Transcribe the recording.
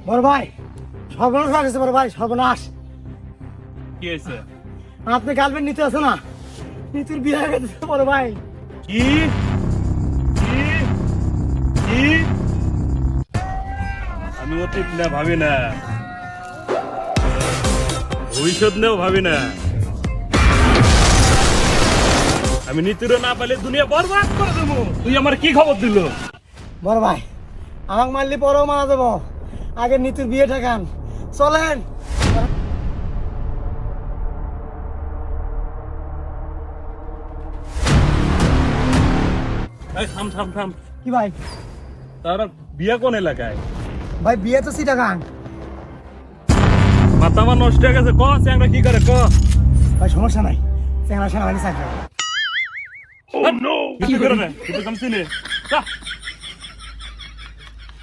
বড় ভাই সর্বনাশ লাগছে, বড় ভাই সর্বনাশ। কি হয়েছে? আপনি গার্লফ্রেন্ড নিতে আছে না, নিতুর বিয়ে হয়ে গেছে বড় ভাই। কি কি কি? আমি অতীত না ভাবি না, ভবিষ্যৎ নেও ভাবি না। আমি নীতিরও না পাইলে দুনিয়া বরবাদ করে দেবো। তুই আমার কি খবর দিল? বড় ভাই আমাকে মারলে পরেও মারা দেবো, আগে নিতুর বিয়ে ঠেকান, চলেন। এই থাম থাম থাম। কি ভাই? তারা বিয়ে কোন এলাকায়? ভাই বিয়ে তো চিটাগাং। মাথা আমার নষ্ট হয়ে গেছে। ক চ্যাংরা কি করে ক? ভাই সমস্যা নাই, সেনাবাহিনী চাকরি। কিছু করে না, কিছু কমছি নে।